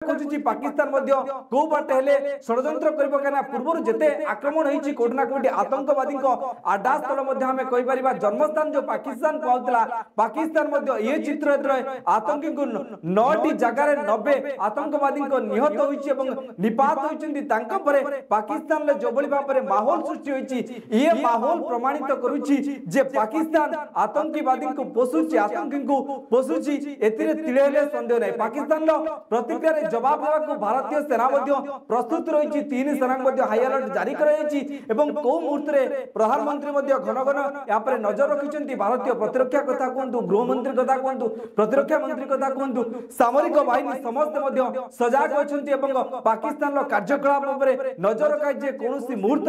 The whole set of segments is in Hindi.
खोजुची पाकिस्तान को बाटे हेले षड्यंत्र करिबो काना पूर्व जेते आक्रमण होईची कोठना कोठी आतंकवादी को आडा स्थल मध्ये हमें कहि परिबा जन्मस्थान जो पाकिस्तान कहउतला पाकिस्तान मध्ये ये चित्र आतंकी को 9टी जगह 90 आतंकवादी को निहत होईची एवं निपात होईचंदी तांका परे पाकिस्तान ले जोबली भाबरे माहौल सृष्टि होईची ये माहौल प्रमाणित करूची जे पाकिस्तान आतंकवादी को पोसुची आतंकी को पोसुची एतिरे तिळेले संदेह नै पाकिस्तान लो प्रतिक्रिया जवाब देवा को भारतीय सेना प्रस्तुत रही तीन सेना हाई अलर्ट जारी एवं कौ मुहूर्त प्रधानमंत्री घन घन यहाँ नजर रखिंट भारतीय प्रतिरक्षा कथा कहतु गृहमंत्री कथा कहतु प्रतिरक्षा मंत्री कथा कहतु सामरिक बाहिनी समस्त सजग अच्छा पाकिस्तान कार्यकलाप नजर रखाई कौन मुहूर्त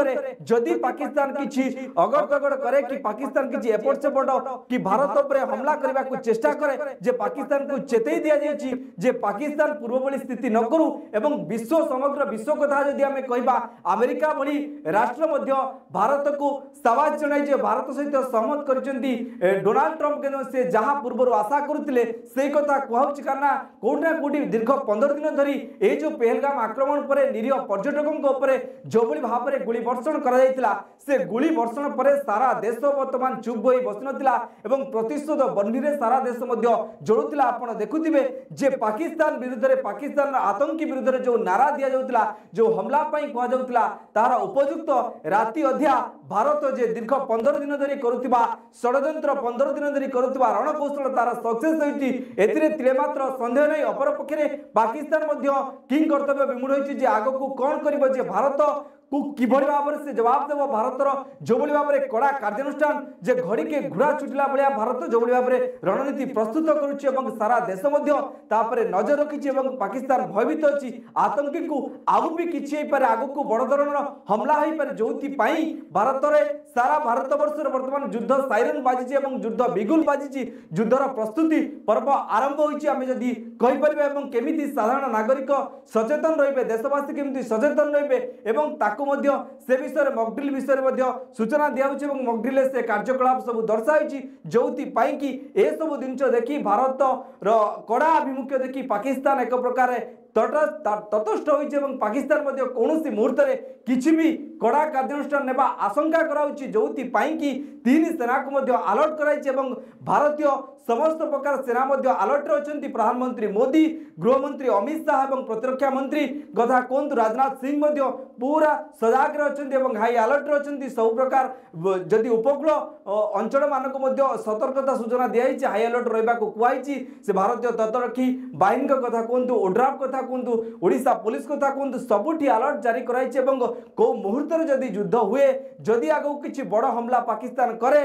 जदि पाकिस्तान किसी अगड़ तगड़ करे कि पाकिस्तान किसी एपट सेपट कि भारत पर हमला करने को चेष्टा करे जे पाकिस्तान को चेतई दि जाए जे पाकिस्तान पूर्व स्थिति न करू एवं विश्व समग्र विश्व कथा जदि आमे कहबा अमेरिका भली राष्ट्र मध्य भारत को सवाज जणाई जे भारत सहित सहमत करचंती डोनाल्ड ट्रम्प के से जहां पूर्व आशा करुतिले से कथा कहउची करना कोठना कोठी दीर्घ 15 दिन धरी ए जो पहलगाम आक्रमण पर निरीह पर्यटकों को ऊपर जो बड़ी भाव में गुली वर्षण करा जायतिला से गुली वर्षण पर सारा देश वर्तमान चुप होई बसनतिला एवं प्रतिशोध बन्ही रे सारा देश मध्य जोड़ुतिला आपण देखुथिबे जे पाकिस्तान विरुद्ध रे पाकिस्तान आतंकी विरुद्ध जो नारा दिया जाउतिला जो हमला पई कहा जाउतिला तार उपयुक्त राति अध्या भारत जे दीर्घ 15 दिन धरी करुतिबा षड्यंत्र 15 दिन धरी करुतिबा रणकौशल तार सक्सेस होईची एतिरे तिले मात्र संदेह नै अपर पक्षरे पाकिस्तान मध्य किंग कर्तव्य विमूढ़ होईची जे आगो को कोन करिवो जे भारत को किभଳି भाव से जवाब देव भारतर जो भाव में कड़ा कार्यानुष्ठान जे घड़ी के घुड़ा छुटिला भाया भारत जो भाव में रणनीति प्रस्तुत करुच्ची सारा देश नजर रखी पाकिस्तान भयभीत अच्छी आतंकी को आगु भी किसी आगु को बड़ धरण हमला हो पारे जो भारत में सारा भारत वर्ष बर्तमान युद्ध साइरन बाजी युद्ध बिगुल बाजी युद्धर प्रस्तुति पर्व आरंभ होती केमी साधारण नागरिक सचेतन रे देशवासी केमी सचेतन रे से विषय मकड्रिल विषय सूचना दिखाई मकड्रिल से कार्यकलाप सब दर्शाई जो कि ए सब जिन देखी भारत कड़ा आभिमुख्य देखी पाकिस्तान एक प्रकार तटस्थ हो पाकिस्तान कौन मुहूर्त किसी भी कड़ा कार्यानुष्ठान नेबा आशंका कराउछि जो कि तीन सेना को अलर्ट कराई भारतीय समस्त प्रकार सेना अलर्ट रही प्रधानमंत्री मोदी गृहमंत्री अमित शाह और प्रतिरक्षा मंत्री कथा कहतु राजनाथ सिंह पूरा सजग रही हाई अलर्ट रही सब प्रकार जदि उपकूल अंचल मानक सतर्कता सूचना दिखाई हाई अलर्ट रहा कहुई से भारतीय तटरक्षी बाहिनी कथा कहतु ओड्राफ कथा कहतु ओडिशा पुलिस कथा कहतु सबुठी अलर्ट जारी कराई कौ मुहूर्त जदि युद्ध हुए जदि आगो किसी बड़ हमला पाकिस्तान करे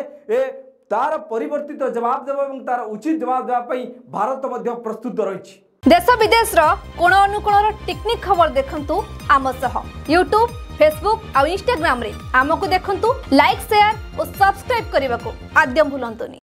तार परिवर्तित जवाब देव तार उचित जवाब देवाई भारत प्रस्तुत रही देश विदेश कोण अनुकोण टेक्निक खबर देखंतु आम सह यूट्यूब फेसबुक और इंस्टाग्राम रे आमको देखंतु लाइक शेयर और सब्सक्राइब करने को आद्यम भूलंतुनी।